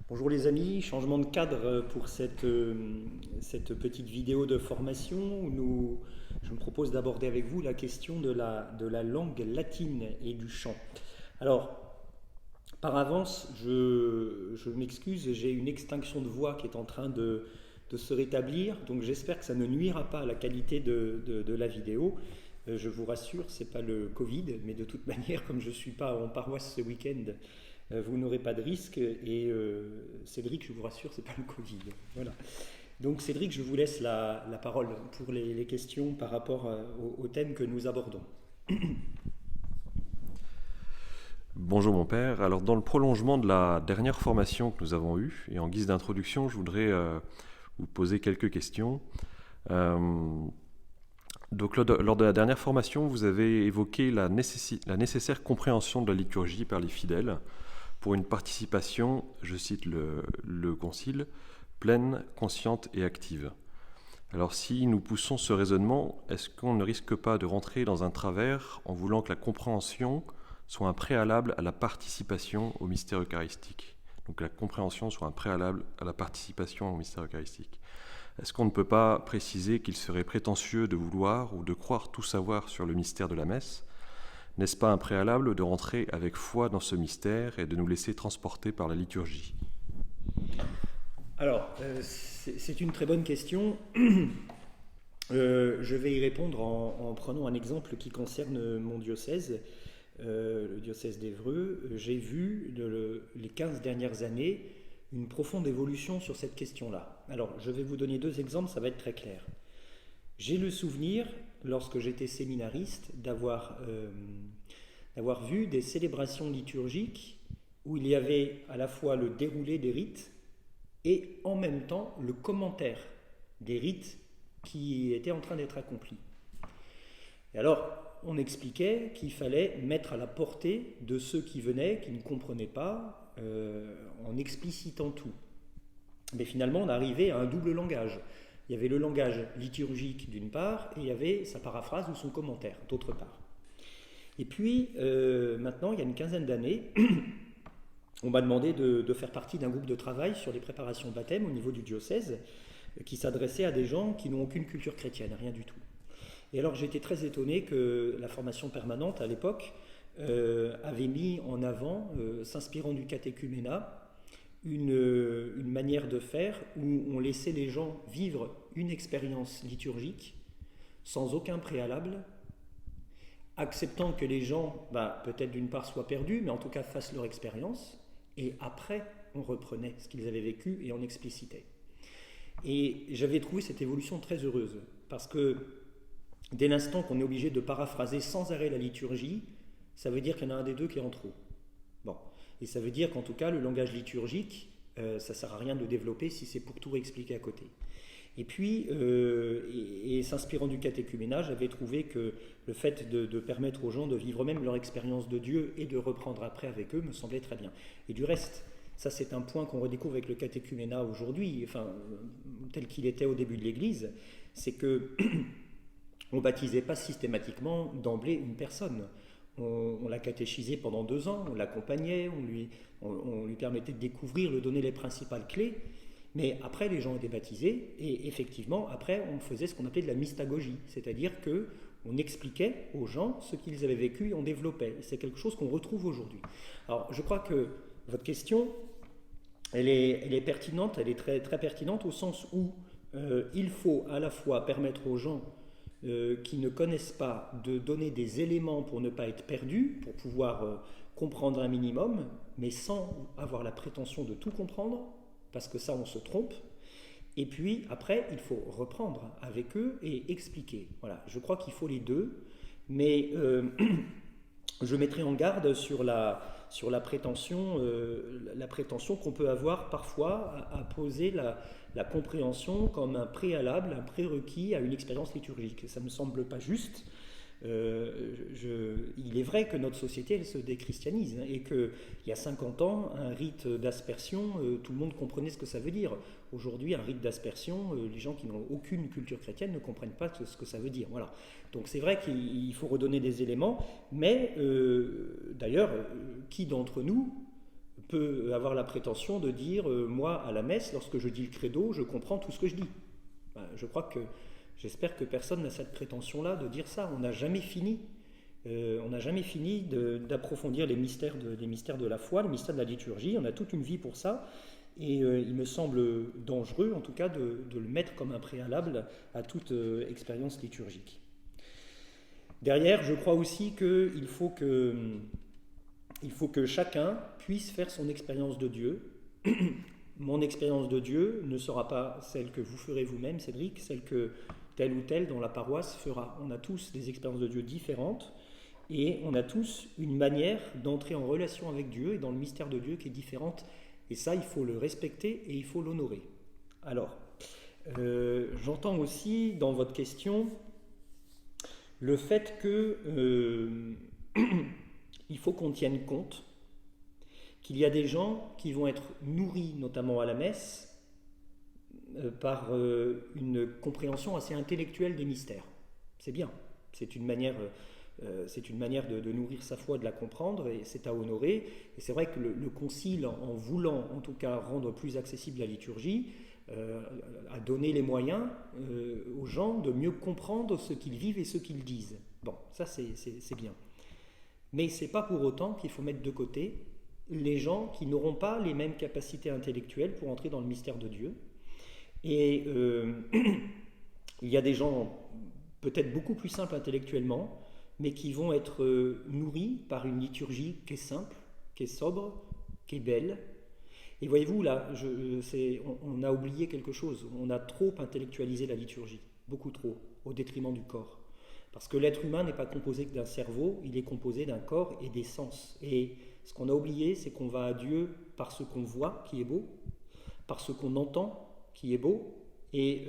Bonjour les amis, changement de cadre pour cette petite vidéo de formation où je me propose d'aborder avec vous la question de la langue latine et du chant. Alors, par avance, je m'excuse, j'ai une extinction de voix qui est en train de se rétablir, donc j'espère que ça ne nuira pas à la qualité de la vidéo. Je vous rassure, c'est pas le Covid, mais de toute manière, comme je ne suis pas en paroisse ce week-end, vous n'aurez pas de risque. Et Cédric, je vous rassure, c'est pas le Covid. Voilà. Donc Cédric, je vous laisse la parole pour les questions par rapport au thème que nous abordons. Bonjour mon père. Alors dans le prolongement de la dernière formation que nous avons eue, et en guise d'introduction, je voudrais vous poser quelques questions. Donc lors de la dernière formation, vous avez évoqué la nécessaire compréhension de la liturgie par les fidèles pour une participation, je cite le Concile, pleine, consciente et active. Alors si nous poussons ce raisonnement, est-ce qu'on ne risque pas de rentrer dans un travers en voulant que la compréhension soit un préalable à la participation au mystère eucharistique? Donc que la compréhension soit un préalable à la participation au mystère eucharistique. Est-ce qu'on ne peut pas préciser qu'il serait prétentieux de vouloir ou de croire tout savoir sur le mystère de la messe? N'est-ce pas un préalable de rentrer avec foi dans ce mystère et de nous laisser transporter par la liturgie? Alors, c'est une très bonne question. Je vais y répondre en prenant un exemple qui concerne mon diocèse, le diocèse d'Évreux. J'ai vu les 15 dernières années une profonde évolution sur cette question-là. Alors, je vais vous donner deux exemples, ça va être très clair. J'ai le souvenir, lorsque j'étais séminariste, d'avoir vu des célébrations liturgiques où il y avait à la fois le déroulé des rites et en même temps le commentaire des rites qui étaient en train d'être accomplis. Et alors, on expliquait qu'il fallait mettre à la portée de ceux qui venaient, qui ne comprenaient pas, en explicitant tout. Mais finalement, on arrivait à un double langage. Il y avait le langage liturgique d'une part, et il y avait sa paraphrase ou son commentaire d'autre part. Et puis, maintenant, il y a une quinzaine d'années, on m'a demandé de faire partie d'un groupe de travail sur les préparations de baptême au niveau du diocèse, qui s'adressait à des gens qui n'ont aucune culture chrétienne, rien du tout. Et alors j'étais très étonné que la formation permanente à l'époque avait mis en avant, s'inspirant du catéchuménat, une manière de faire où on laissait les gens vivre une expérience liturgique sans aucun préalable, acceptant que les gens, peut-être d'une part soient perdus, mais en tout cas fassent leur expérience, et après on reprenait ce qu'ils avaient vécu et on explicitait. Et j'avais trouvé cette évolution très heureuse, parce que dès l'instant qu'on est obligé de paraphraser sans arrêt la liturgie, ça veut dire qu'il y en a un des deux qui est en trop. Bon. Et ça veut dire qu'en tout cas, le langage liturgique, ça ne sert à rien de le développer si c'est pour tout réexpliquer à côté. Et puis, s'inspirant du catéchuménat, j'avais trouvé que le fait de permettre aux gens de vivre même leur expérience de Dieu et de reprendre après avec eux me semblait très bien. Et du reste, ça c'est un point qu'on redécouvre avec le catéchuménat aujourd'hui, tel qu'il était au début de l'Église, c'est que on ne baptisait pas systématiquement d'emblée une personne. On l'a catéchisé pendant 2 ans, on l'accompagnait, on lui permettait de découvrir, de donner les principales clés, mais après les gens étaient baptisés, et effectivement, après on faisait ce qu'on appelait de la mystagogie, c'est-à-dire qu'on expliquait aux gens ce qu'ils avaient vécu et on développait. Et c'est quelque chose qu'on retrouve aujourd'hui. Alors je crois que votre question, elle est pertinente, elle est très, très pertinente au sens où il faut à la fois permettre aux gens qui ne connaissent pas de donner des éléments pour ne pas être perdus, pour pouvoir comprendre un minimum, mais sans avoir la prétention de tout comprendre, parce que ça on se trompe. Et puis après il faut reprendre avec eux et expliquer. Voilà, je crois qu'il faut les deux, mais je mettrai en garde sur la prétention qu'on peut avoir parfois à poser la compréhension comme un préalable, un prérequis à une expérience liturgique. Ça ne me semble pas juste. Il est vrai que notre société elle se déchristianise, et qu'il y a 50 ans, un rite d'aspersion, tout le monde comprenait ce que ça veut dire. Aujourd'hui, un rite d'aspersion, les gens qui n'ont aucune culture chrétienne ne comprennent pas ce que ça veut dire. Voilà. Donc c'est vrai qu'il faut redonner des éléments, mais d'ailleurs, qui d'entre nous peut avoir la prétention de dire moi, à la messe, lorsque je dis le credo, je comprends tout ce que je dis. J'espère que personne n'a cette prétention-là de dire ça. On n'a jamais fini. D'approfondir les mystères de la foi, les mystères de la liturgie. On a toute une vie pour ça. Et il me semble dangereux, en tout cas, de le mettre comme un préalable à toute expérience liturgique. Derrière, je crois aussi qu'il faut que chacun puisse faire son expérience de Dieu. Mon expérience de Dieu ne sera pas celle que vous ferez vous-même, Cédric, celle que tel ou tel dans la paroisse fera. On a tous des expériences de Dieu différentes et on a tous une manière d'entrer en relation avec Dieu et dans le mystère de Dieu qui est différente. Et ça, il faut le respecter et il faut l'honorer. Alors, j'entends aussi dans votre question le fait que il faut qu'on tienne compte qu'il y a des gens qui vont être nourris, notamment à la messe, par une compréhension assez intellectuelle des mystères. C'est bien, c'est une manière de nourrir sa foi, de la comprendre, et c'est à honorer. Et c'est vrai que le Concile, en voulant en tout cas rendre plus accessible la liturgie, a donné les moyens aux gens de mieux comprendre ce qu'ils vivent et ce qu'ils disent. Bon, ça c'est bien. Mais ce n'est pas pour autant qu'il faut mettre de côté les gens qui n'auront pas les mêmes capacités intellectuelles pour entrer dans le mystère de Dieu. Et il y a des gens peut-être beaucoup plus simples intellectuellement, mais qui vont être nourris par une liturgie qui est simple, qui est sobre, qui est belle. Et voyez-vous, là, on a oublié quelque chose. On a trop intellectualisé la liturgie, beaucoup trop, au détriment du corps. Parce que l'être humain n'est pas composé que d'un cerveau, il est composé d'un corps et des sens. Et ce qu'on a oublié, c'est qu'on va à Dieu par ce qu'on voit, qui est beau, par ce qu'on entend, qui est beau, et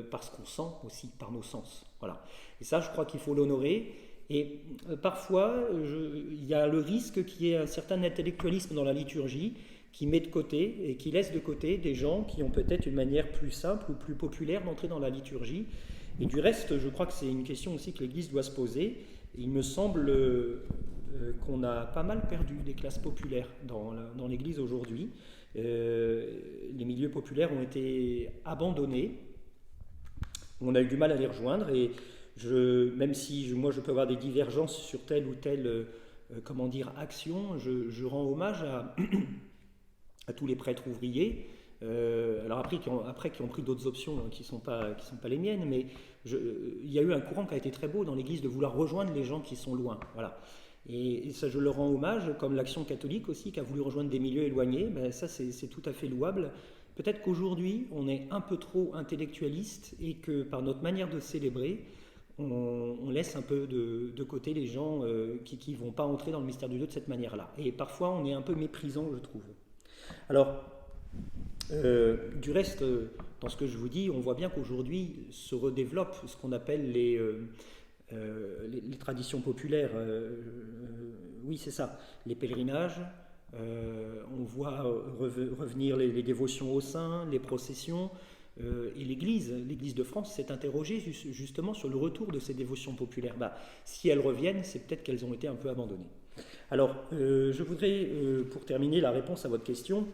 par ce qu'on sent aussi, par nos sens. Voilà. Et ça, je crois qu'il faut l'honorer. Et parfois, il y a le risque qu'il y ait un certain intellectualisme dans la liturgie qui met de côté et qui laisse de côté des gens qui ont peut-être une manière plus simple ou plus populaire d'entrer dans la liturgie. Et du reste, je crois que c'est une question aussi que l'Église doit se poser. Il me semble qu'on a pas mal perdu des classes populaires dans l'Église aujourd'hui. Les milieux populaires ont été abandonnés. On a eu du mal à les rejoindre. Et même si moi je peux avoir des divergences sur telle ou telle action, je rends hommage à tous les prêtres ouvriers. Alors après qui ont pris d'autres options qui ne sont pas les miennes, mais il y a eu un courant qui a été très beau dans l'Église de vouloir rejoindre les gens qui sont loin. Voilà. Et ça, je leur rends hommage, comme l'Action catholique aussi, qui a voulu rejoindre des milieux éloignés. Ben, ça, c'est tout à fait louable. Peut-être qu'aujourd'hui, on est un peu trop intellectualiste et que par notre manière de célébrer, on laisse un peu de côté les gens qui ne vont pas entrer dans le mystère de Dieu de cette manière-là. Et parfois, on est un peu méprisant, je trouve. Alors, du reste, dans ce que je vous dis, on voit bien qu'aujourd'hui se redéveloppe ce qu'on appelle les traditions populaires. Oui, c'est ça, les pèlerinages. On voit revenir les dévotions aux saints, les processions. Et l'Église de France s'est interrogée justement sur le retour de ces dévotions populaires. Si elles reviennent, c'est peut-être qu'elles ont été un peu abandonnées. Alors, je voudrais, pour terminer la réponse à votre question,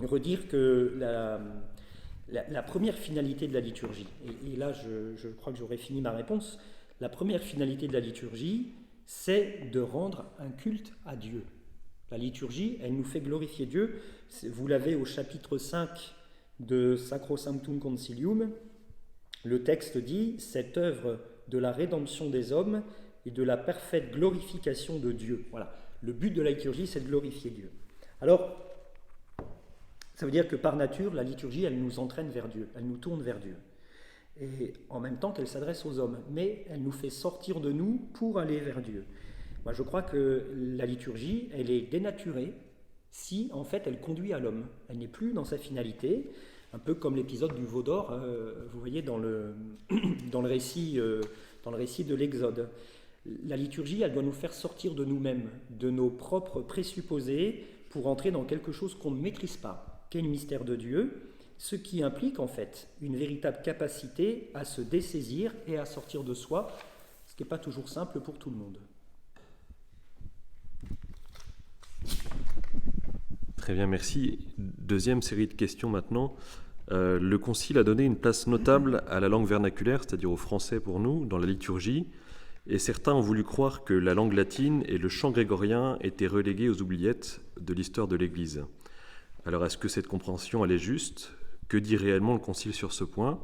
redire que la première finalité de la liturgie, et là je crois que j'aurais fini ma réponse, la première finalité de la liturgie, c'est de rendre un culte à Dieu. La liturgie, elle nous fait glorifier Dieu. Vous l'avez au chapitre 5 de Sacrosanctum Concilium. Le texte dit « Cette œuvre de la rédemption des hommes et de la parfaite glorification de Dieu ». Voilà. Le but de la liturgie, c'est de glorifier Dieu. Alors, ça veut dire que par nature, la liturgie, elle nous entraîne vers Dieu, elle nous tourne vers Dieu. Et en même temps qu'elle s'adresse aux hommes, mais elle nous fait sortir de nous pour aller vers Dieu. Moi, je crois que la liturgie, elle est dénaturée si, en fait, elle conduit à l'homme. Elle n'est plus dans sa finalité, un peu comme l'épisode du veau d'or, vous voyez, dans le récit de l'Exode. La liturgie, elle doit nous faire sortir de nous-mêmes, de nos propres présupposés, pour entrer dans quelque chose qu'on ne maîtrise pas, qu'est le mystère de Dieu, ce qui implique en fait une véritable capacité à se dessaisir et à sortir de soi, ce qui n'est pas toujours simple pour tout le monde. Très bien, merci. Deuxième série de questions maintenant. Le Concile a donné une place notable à la langue vernaculaire, c'est-à-dire au français pour nous, dans la liturgie, et certains ont voulu croire que la langue latine et le chant grégorien étaient relégués aux oubliettes de l'histoire de l'Église. Alors, est-ce que cette compréhension, elle est juste? Que dit réellement le Concile sur ce point?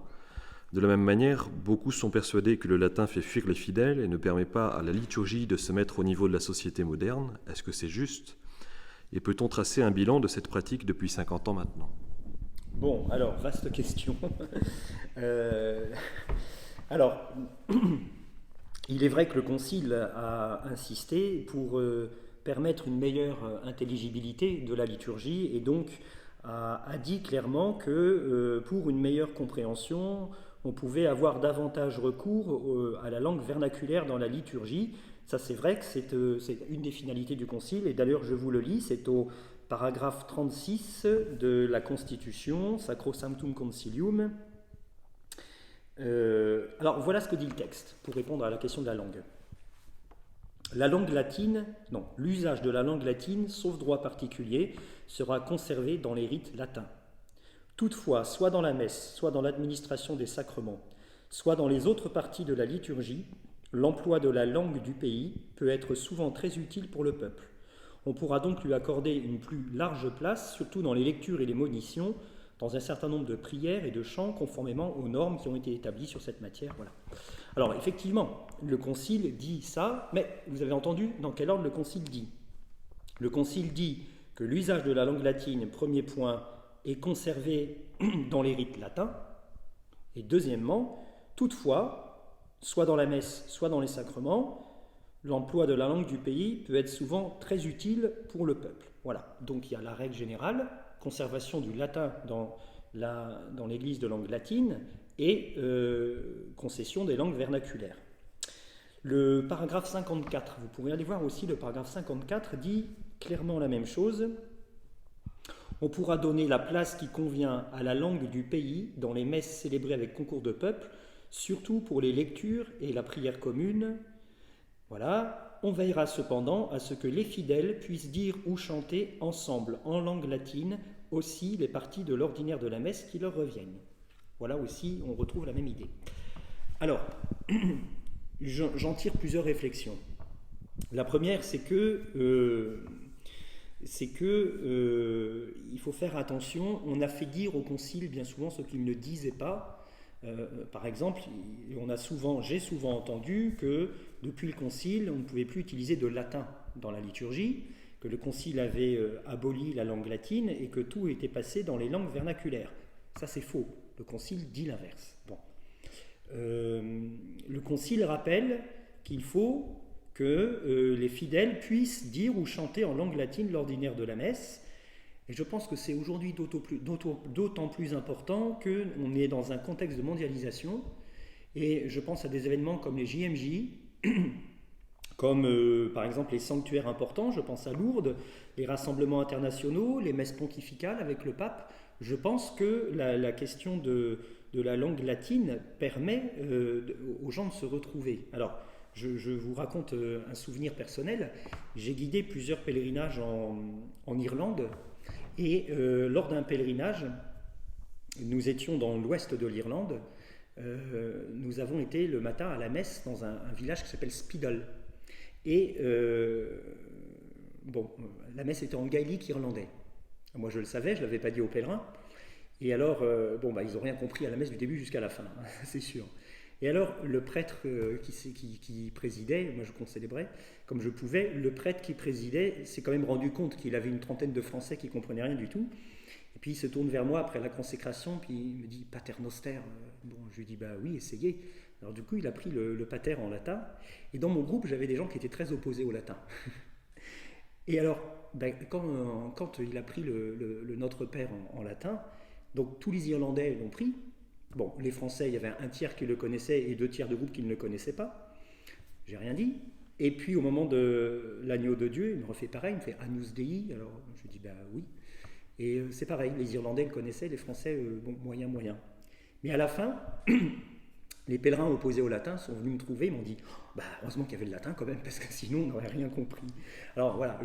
De la même manière, beaucoup sont persuadés que le latin fait fuir les fidèles et ne permet pas à la liturgie de se mettre au niveau de la société moderne. Est-ce que c'est juste? Et peut-on tracer un bilan de cette pratique depuis 50 ans maintenant? Bon, alors, vaste question. Alors, il est vrai que le Concile a insisté pour permettre une meilleure intelligibilité de la liturgie et donc a dit clairement que pour une meilleure compréhension, on pouvait avoir davantage recours à la langue vernaculaire dans la liturgie. Ça, c'est vrai que c'est une des finalités du Concile, et d'ailleurs, je vous le lis, c'est au paragraphe 36 de la Constitution, Sacrosanctum Concilium. Alors, voilà ce que dit le texte, pour répondre à la question de la langue. L'usage de la langue latine, sauf droit particulier, sera conservé dans les rites latins. Toutefois, soit dans la messe, soit dans l'administration des sacrements, soit dans les autres parties de la liturgie, l'emploi de la langue du pays peut être souvent très utile pour le peuple. On pourra donc lui accorder une plus large place, surtout dans les lectures et les monitions, dans un certain nombre de prières et de chants, conformément aux normes qui ont été établies sur cette matière. Voilà. Alors, effectivement, le Concile dit ça, mais vous avez entendu dans quel ordre le Concile dit? Le Concile dit que l'usage de la langue latine, premier point, est conservé dans les rites latins, et deuxièmement, toutefois, soit dans la messe, soit dans les sacrements, l'emploi de la langue du pays peut être souvent très utile pour le peuple. Voilà, donc il y a la règle générale, conservation du latin dans l'Église de langue latine, et concession des langues vernaculaires. Le paragraphe 54, vous pourrez aller voir aussi, le paragraphe 54 dit clairement la même chose. On pourra donner la place qui convient à la langue du pays dans les messes célébrées avec concours de peuple, surtout pour les lectures et la prière commune. Voilà. On veillera cependant à ce que les fidèles puissent dire ou chanter ensemble en langue latine aussi les parties de l'ordinaire de la messe qui leur reviennent. Voilà aussi, on retrouve la même idée. Alors, j'en tire plusieurs réflexions. La première, c'est que il faut faire attention. On a fait dire au Concile bien souvent ce qu'il ne disait pas. Par exemple, j'ai souvent entendu que depuis le Concile, on ne pouvait plus utiliser de latin dans la liturgie, que le Concile avait aboli la langue latine et que tout était passé dans les langues vernaculaires. Ça, c'est faux. Le Concile dit l'inverse. Bon. Le Concile rappelle qu'il faut que les fidèles puissent dire ou chanter en langue latine l'ordinaire de la messe. Et je pense que c'est aujourd'hui d'autant plus important qu'on est dans un contexte de mondialisation. Et je pense à des événements comme les JMJ, comme par exemple les sanctuaires importants, je pense à Lourdes, les rassemblements internationaux, les messes pontificales avec le pape. Je pense que la question de la langue latine permet aux gens de se retrouver. Alors, je vous raconte un souvenir personnel. J'ai guidé plusieurs pèlerinages en Irlande et lors d'un pèlerinage, nous étions dans l'ouest de l'Irlande. Nous avons été le matin à la messe dans un village qui s'appelle Spiddal. Et la messe était en gaélique irlandais. Moi, je le savais, je ne l'avais pas dit aux pèlerins. Et alors, ils n'ont rien compris à la messe du début jusqu'à la fin, hein, c'est sûr. Et alors, le prêtre qui présidait, moi je concélébrais comme je pouvais, le prêtre qui présidait s'est quand même rendu compte qu'il avait une trentaine de Français qui ne comprenaient rien du tout. Et puis il se tourne vers moi après la consécration, puis il me dit « Pater Noster ». Je lui dis « Bah oui, essayez ». Alors du coup, il a pris le pater en latin. Et dans mon groupe, j'avais des gens qui étaient très opposés au latin. Et alors, quand il a pris le Notre Père en latin, donc tous les Irlandais l'ont pris. Bon, les Français, il y avait un tiers qui le connaissait et 2 tiers de groupe qui ne le connaissaient pas. J'ai rien dit. Et puis au moment de l'agneau de Dieu, il me refait pareil, il me fait Agnus Dei. Alors je dis bah oui. Et c'est pareil, les Irlandais le connaissaient, les Français moyen. Mais à la fin, les pèlerins opposés au latin sont venus me trouver, ils m'ont dit bah, heureusement qu'il y avait le latin quand même, parce que sinon on n'aurait rien compris. Alors voilà,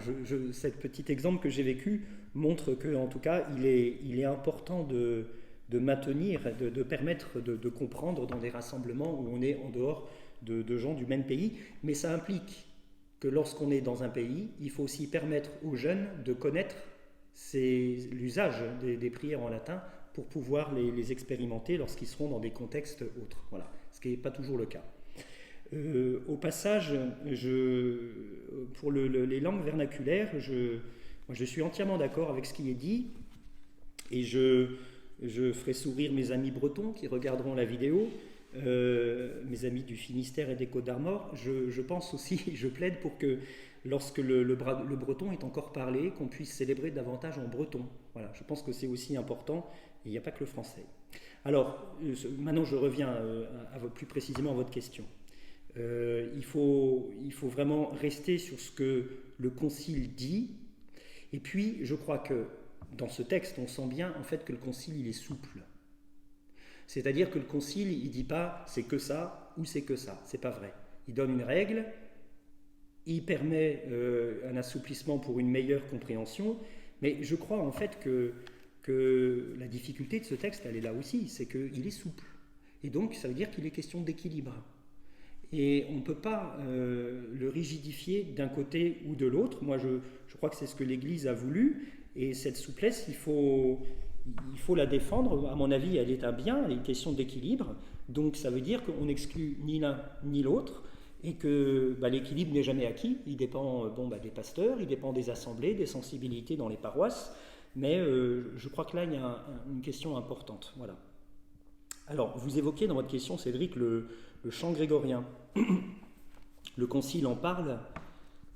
cet petit exemple que j'ai vécu montre qu'en tout cas, il est important de maintenir, de permettre de comprendre dans des rassemblements où on est en dehors de gens du même pays, mais ça implique que lorsqu'on est dans un pays, il faut aussi permettre aux jeunes de connaître l'usage des prières en latin pour pouvoir les expérimenter lorsqu'ils seront dans des contextes autres. Voilà, ce qui n'est pas toujours le cas. Au passage, pour les langues vernaculaires, je suis entièrement d'accord avec ce qui est dit, et je ferai sourire mes amis bretons qui regarderont la vidéo, mes amis du Finistère et des Côtes-d'Armor. Je pense aussi, je plaide pour que lorsque le breton est encore parlé, qu'on puisse célébrer davantage en breton. Voilà, je pense que c'est aussi important, et il n'y a pas que le français. Alors, maintenant je reviens plus précisément à votre question. Il faut vraiment rester sur ce que le Concile dit, et puis je crois que dans ce texte, on sent bien en fait que le Concile il est souple. C'est-à-dire que le Concile, il ne dit pas c'est que ça ou c'est que ça, c'est pas vrai. Il donne une règle, il permet un assouplissement pour une meilleure compréhension, mais je crois en fait que la difficulté de ce texte, elle est là aussi, c'est qu'il est souple. Et donc, ça veut dire qu'il est question d'équilibre. Et on ne peut pas le rigidifier d'un côté ou de l'autre. Moi, je crois que c'est ce que l'Église a voulu, et cette souplesse, il faut la défendre. À mon avis, elle est un bien, elle est une question d'équilibre. Donc, ça veut dire qu'on n'exclut ni l'un ni l'autre, et que l'équilibre n'est jamais acquis. Il dépend des pasteurs, il dépend des assemblées, des sensibilités dans les paroisses, mais je crois que là, il y a une question importante. Voilà. Alors, vous évoquez dans votre question, Cédric, le chant grégorien. Le Concile en parle,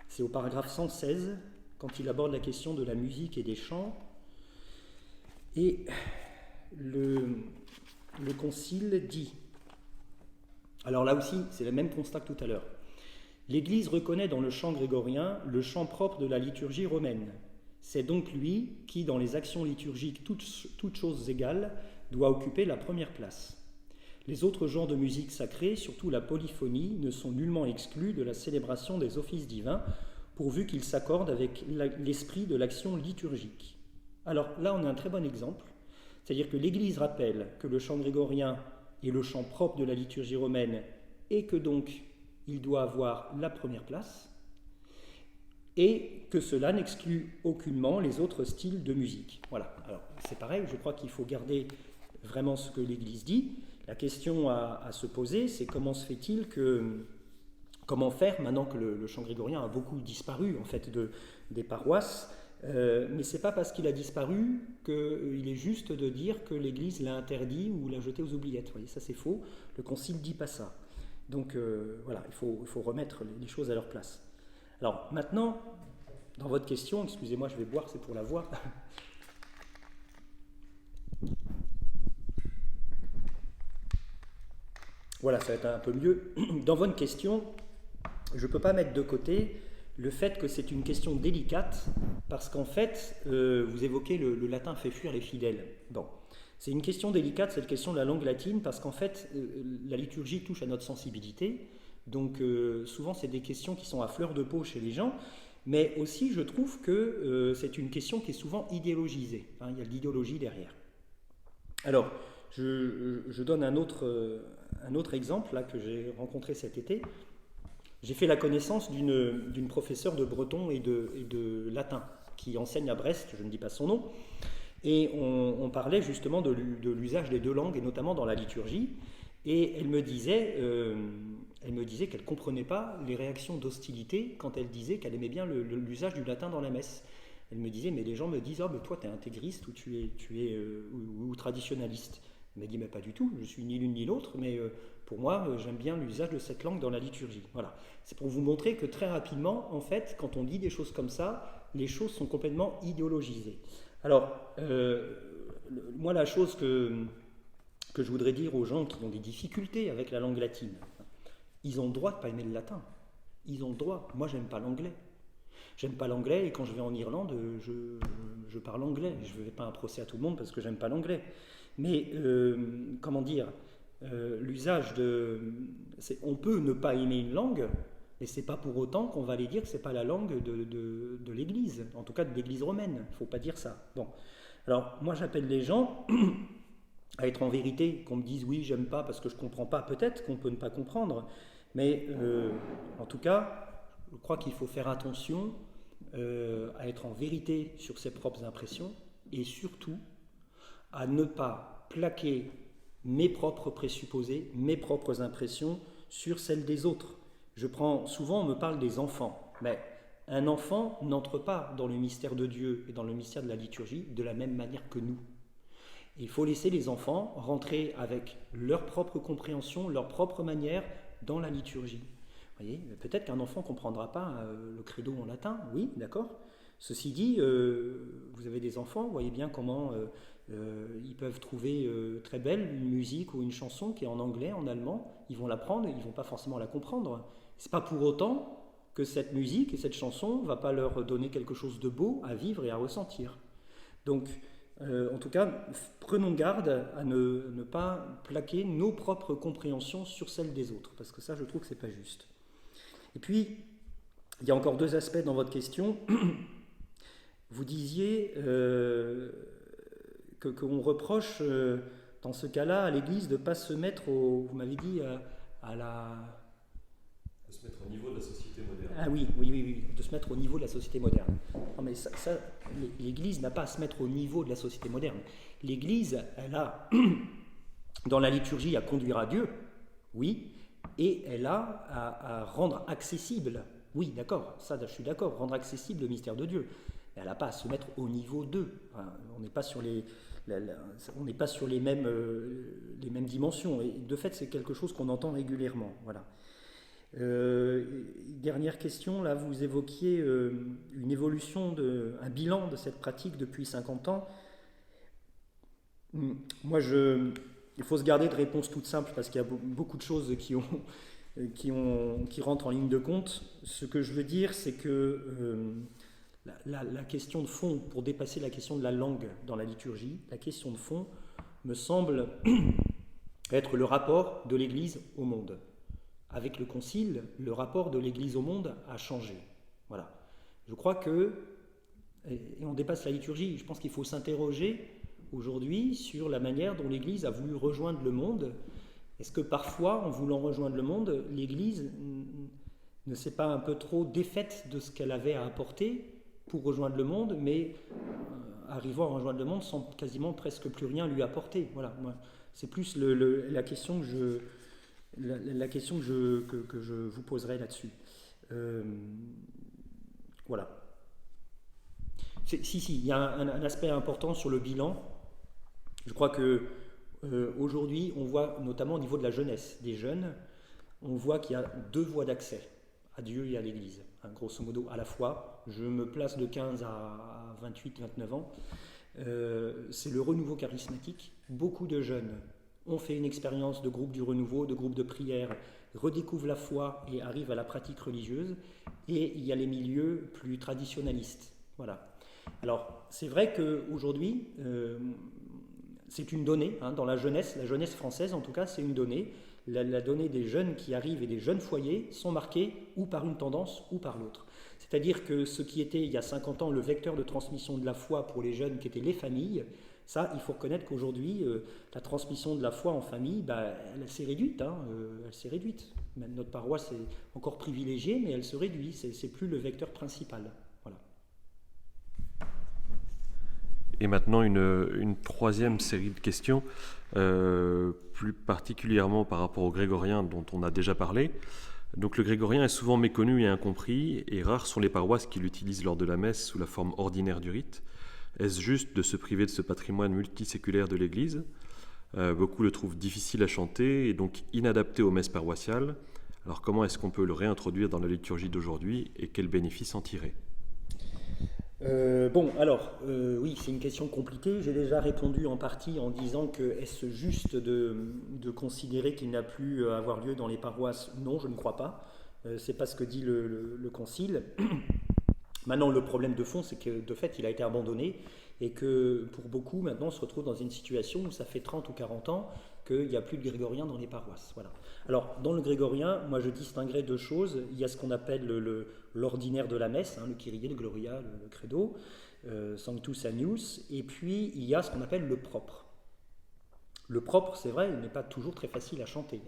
c'est au paragraphe 116, quand il aborde la question de la musique et des chants. Et le Concile dit, alors là aussi, c'est le même constat que tout à l'heure, l'Église reconnaît dans le chant grégorien le chant propre de la liturgie romaine. C'est donc lui qui, dans les actions liturgiques toutes choses égales, doit occuper la première place. Les autres genres de musique sacrée, surtout la polyphonie, ne sont nullement exclus de la célébration des offices divins, pourvu qu'ils s'accordent avec l'esprit de l'action liturgique. Alors là, on a un très bon exemple, c'est-à-dire que l'Église rappelle que le chant grégorien est le chant propre de la liturgie romaine et que donc il doit avoir la première place, et que cela n'exclut aucunement les autres styles de musique. Voilà, alors c'est pareil, je crois qu'il faut garder vraiment ce que l'Église dit. La question à se poser, c'est comment se fait-il comment faire maintenant que le chant grégorien a beaucoup disparu en fait des paroisses, mais c'est pas parce qu'il a disparu qu'il est juste de dire que l'Église l'a interdit ou l'a jeté aux oubliettes. Vous voyez, ça c'est faux, le Concile ne dit pas ça. Donc voilà, il faut remettre les choses à leur place. Alors maintenant, dans votre question, excusez-moi, je vais boire, c'est pour la voix. Voilà, ça va être un peu mieux. Dans votre question, je ne peux pas mettre de côté le fait que c'est une question délicate, parce qu'en fait, vous évoquez le latin fait fuir les fidèles. Bon, c'est une question délicate, cette question de la langue latine, parce qu'en fait, la liturgie touche à notre sensibilité, donc souvent c'est des questions qui sont à fleur de peau chez les gens, mais aussi je trouve que c'est une question qui est souvent idéologisée, hein, il y a de l'idéologie derrière. Alors, je donne un autre exemple là, que j'ai rencontré cet été. J'ai fait la connaissance d'une professeure de breton et de latin qui enseigne à Brest, je ne dis pas son nom, et on parlait justement de l'usage des deux langues, et notamment dans la liturgie, et elle me disait qu'elle ne comprenait pas les réactions d'hostilité quand elle disait qu'elle aimait bien l'usage du latin dans la messe. Elle me disait, mais les gens me disent, oh, mais toi tu es intégriste ou tu es ou traditionnaliste. Elle m'a dit, mais pas du tout, je suis ni l'une ni l'autre, mais pour moi, j'aime bien l'usage de cette langue dans la liturgie. Voilà. C'est pour vous montrer que très rapidement, en fait, quand on dit des choses comme ça, les choses sont complètement idéologisées. Alors, moi, la chose que je voudrais dire aux gens qui ont des difficultés avec la langue latine, ils ont le droit de ne pas aimer le latin. Ils ont le droit. Moi, j'aime pas l'anglais. J'aime pas l'anglais, et quand je vais en Irlande, je parle anglais. Je ne fais pas un procès à tout le monde parce que j'aime pas l'anglais. Mais, comment dire, l'usage on peut ne pas aimer une langue, mais c'est pas pour autant qu'on va aller dire que c'est pas la langue de l'Église, en tout cas de l'Église romaine. Il ne faut pas dire ça. Bon. Alors, moi j'appelle les gens à être en vérité, qu'on me dise oui, j'aime pas parce que je comprends pas, peut-être qu'on peut ne pas comprendre, mais en tout cas, je crois qu'il faut faire attention à être en vérité sur ses propres impressions et surtout à ne pas plaquer mes propres présupposés, mes propres impressions sur celles des autres. Souvent on me parle des enfants, mais un enfant n'entre pas dans le mystère de Dieu et dans le mystère de la liturgie de la même manière que nous. Il faut laisser les enfants rentrer avec leur propre compréhension, leur propre manière dans la liturgie. Vous voyez, peut-être qu'un enfant ne comprendra pas le credo en latin, oui, d'accord. Ceci dit, vous avez des enfants, vous voyez bien comment ils peuvent trouver très belle une musique ou une chanson qui est en anglais, en allemand, ils vont l'apprendre, ils ne vont pas forcément la comprendre. Ce n'est pas pour autant que cette musique et cette chanson ne va pas leur donner quelque chose de beau à vivre et à ressentir. Donc, en tout cas, prenons garde à ne pas plaquer nos propres compréhensions sur celles des autres, parce que ça, je trouve que ce n'est pas juste. Et puis, il y a encore deux aspects dans votre question. Vous disiez qu'on reproche, dans ce cas-là, à l'Église de ne pas se mettre vous m'avez dit, à la... De se mettre au niveau de la société moderne. Ah oui, de se mettre au niveau de la société moderne. Non, mais ça, l'Église n'a pas à se mettre au niveau de la société moderne. L'Église, elle a, dans la liturgie, à conduire à Dieu, oui, et elle a à rendre accessible, oui, d'accord, ça je suis d'accord, rendre accessible le mystère de Dieu. Mais elle n'a pas à se mettre au niveau d'eux. Enfin, on n'est pas sur les mêmes dimensions. Et de fait, c'est quelque chose qu'on entend régulièrement. Voilà. Dernière question, là, vous évoquiez une évolution, un bilan de cette pratique depuis 50 ans. Moi, il faut se garder de réponses toutes simples parce qu'il y a beaucoup de choses qui rentrent en ligne de compte. Ce que je veux dire, c'est que la question de fond, pour dépasser la question de la langue dans la liturgie, la question de fond me semble être le rapport de l'Église au monde. Avec le Concile, le rapport de l'Église au monde a changé. Voilà. Je crois que, et on dépasse la liturgie, je pense qu'il faut s'interroger aujourd'hui sur la manière dont l'Église a voulu rejoindre le monde. Est-ce que parfois, en voulant rejoindre le monde, l'Église ne s'est pas un peu trop défaite de ce qu'elle avait à apporter pour rejoindre le monde, mais arrivant à rejoindre le monde sans quasiment presque plus rien lui apporter. Voilà. Moi, c'est plus la question que je vous poserai là-dessus. Voilà. Il y a un aspect important sur le bilan. Je crois que aujourd'hui, on voit notamment au niveau de la jeunesse, des jeunes, on voit qu'il y a deux voies d'accès à Dieu et à l'Église. Hein, grosso modo, à la fois, je me place de 15 à 28, 29 ans. C'est le renouveau charismatique. Beaucoup de jeunes ont fait une expérience de groupe du renouveau, de groupe de prière, redécouvrent la foi et arrivent à la pratique religieuse. Et il y a les milieux plus traditionnalistes. Voilà. Alors, c'est vrai qu'aujourd'hui, c'est une donnée, hein, dans la jeunesse française en tout cas, c'est une donnée. La donnée des jeunes qui arrivent et des jeunes foyers sont marqués ou par une tendance ou par l'autre. C'est-à-dire que ce qui était, il y a 50 ans, le vecteur de transmission de la foi pour les jeunes, qui étaient les familles, ça, il faut reconnaître qu'aujourd'hui, la transmission de la foi en famille, elle s'est réduite. Elle s'est réduite. Même notre paroisse est encore privilégiée, mais elle se réduit. C'est plus le vecteur principal. Voilà. Et maintenant, une troisième série de questions, plus particulièrement par rapport au grégorien dont on a déjà parlé. Donc le grégorien est souvent méconnu et incompris, et rares sont les paroisses qui l'utilisent lors de la messe sous la forme ordinaire du rite. Est-ce juste de se priver de ce patrimoine multiséculaire de l'Église ? Beaucoup le trouvent difficile à chanter et donc inadapté aux messes paroissiales. Alors comment est-ce qu'on peut le réintroduire dans la liturgie d'aujourd'hui et quels bénéfices en tirer ? Oui, c'est une question compliquée. J'ai déjà répondu en partie en disant que est-ce juste de considérer qu'il n'a plus à avoir lieu dans les paroisses ? Non, je ne crois pas. C'est pas ce que dit le Concile. Maintenant, le problème de fond, c'est que de fait, il a été abandonné et que pour beaucoup, maintenant, on se retrouve dans une situation où ça fait 30 ou 40 ans qu'il n'y a plus de grégorien dans les paroisses. Voilà. Alors, dans le grégorien, moi je distinguerais deux choses. Il y a ce qu'on appelle l'ordinaire de la messe, le Kyrie, le Gloria, le Credo, Sanctus Agnus, et puis il y a ce qu'on appelle le propre. Le propre, c'est vrai, il n'est pas toujours très facile à chanter.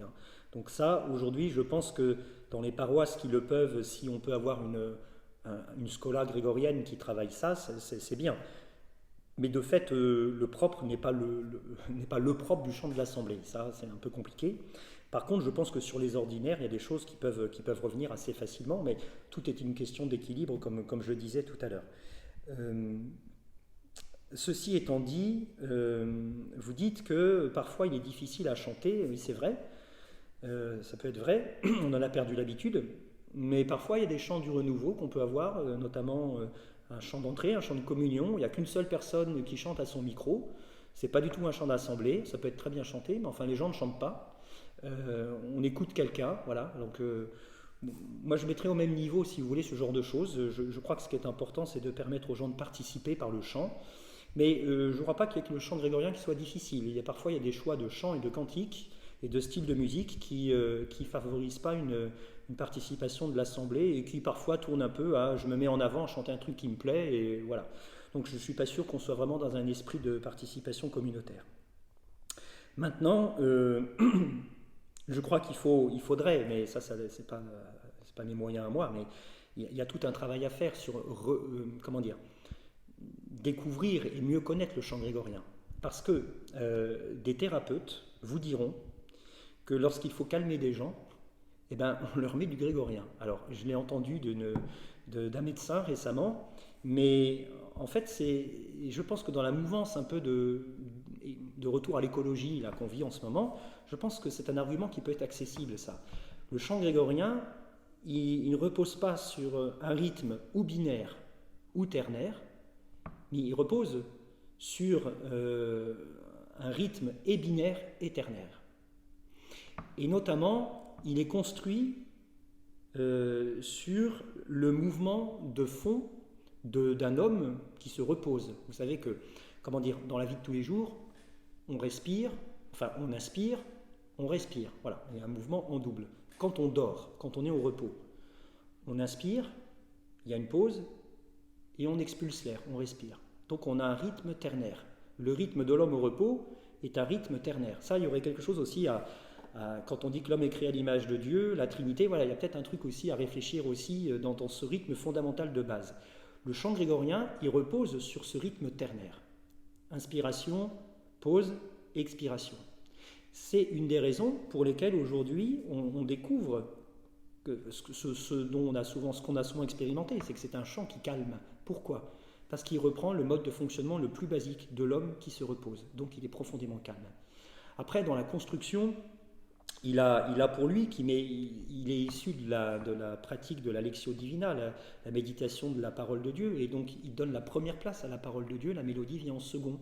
Donc ça, aujourd'hui, je pense que dans les paroisses qui le peuvent, si on peut avoir une scola grégorienne qui travaille ça, c'est bien. Mais de fait, le propre n'est pas le propre du chant de l'Assemblée. Ça, c'est un peu compliqué. Par contre, je pense que sur les ordinaires, il y a des choses qui peuvent revenir assez facilement, mais tout est une question d'équilibre, comme je le disais tout à l'heure. Ceci étant dit, vous dites que parfois il est difficile à chanter. Oui, c'est vrai. Ça peut être vrai. On en a perdu l'habitude. Mais parfois, il y a des chants du renouveau qu'on peut avoir, notamment un chant d'entrée, un chant de communion. Il n'y a qu'une seule personne qui chante à son micro. Ce n'est pas du tout un chant d'assemblée. Ça peut être très bien chanté, mais enfin, les gens ne chantent pas. On écoute quelqu'un. Voilà. Donc, moi, je mettrais au même niveau, si vous voulez, ce genre de choses. Je crois que ce qui est important, c'est de permettre aux gens de participer par le chant. Mais je ne crois pas qu'il y ait que le chant grégorien qui soit difficile. Parfois, il y a des choix de chants et de cantiques et de styles de musique qui ne favorisent pas une participation de l'Assemblée et qui parfois tournent un peu à « je me mets en avant à chanter un truc qui me plaît » et voilà. Donc je ne suis pas sûr qu'on soit vraiment dans un esprit de participation communautaire. Maintenant, je crois qu'il faudrait, mais ça c'est pas mes moyens à moi, mais il y a tout un travail à faire sur, découvrir et mieux connaître le chant grégorien. Parce que des thérapeutes vous diront que lorsqu'il faut calmer des gens, eh ben, on leur met du grégorien. Alors, je l'ai entendu d'un médecin récemment, mais en fait, je pense que dans la mouvance un peu de retour à l'écologie là, qu'on vit en ce moment, je pense que c'est un argument qui peut être accessible, ça. Le chant grégorien, il ne repose pas sur un rythme ou binaire ou ternaire, mais il repose sur un rythme et binaire et ternaire. Et notamment, il est construit sur le mouvement de fond d'un homme qui se repose. Vous savez que, dans la vie de tous les jours, on respire, enfin on inspire, on respire. Voilà, il y a un mouvement en double. Quand on dort, quand on est au repos, on inspire, il y a une pause, et on expulse l'air, on respire. Donc on a un rythme ternaire. Le rythme de l'homme au repos est un rythme ternaire. Ça, il y aurait quelque chose aussi quand on dit que l'homme est créé à l'image de Dieu, la Trinité, voilà, il y a peut-être un truc aussi à réfléchir aussi dans ce rythme fondamental de base. Le chant grégorien, il repose sur ce rythme ternaire. Inspiration, pause, expiration. C'est une des raisons pour lesquelles aujourd'hui on découvre que ce qu'on a souvent expérimenté, c'est que c'est un chant qui calme. Pourquoi ? Parce qu'il reprend le mode de fonctionnement le plus basique de l'homme qui se repose. Donc il est profondément calme. Après, dans la construction, il a pour lui, il est issu de la pratique de la Lectio Divina, la méditation de la parole de Dieu, et donc il donne la première place à la parole de Dieu, la mélodie vient en second.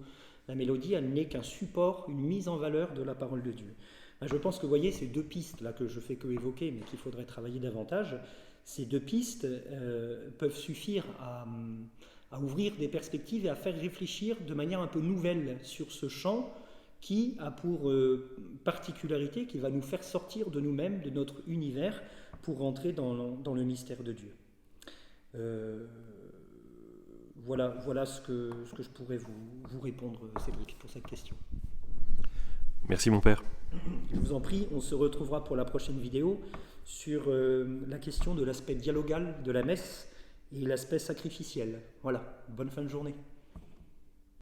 La mélodie, elle n'est qu'un support, une mise en valeur de la parole de Dieu. Je pense que vous voyez ces deux pistes là que je fais que évoquer, mais qu'il faudrait travailler davantage. Ces deux pistes peuvent suffire à ouvrir des perspectives et à faire réfléchir de manière un peu nouvelle sur ce chant qui a pour particularité qu'il va nous faire sortir de nous-mêmes, de notre univers, pour rentrer dans le mystère de Dieu. Voilà ce que je pourrais vous répondre, Cédric, pour cette question. Merci mon père. Je vous en prie, on se retrouvera pour la prochaine vidéo sur la question de l'aspect dialogal de la messe et l'aspect sacrificiel. Voilà, bonne fin de journée.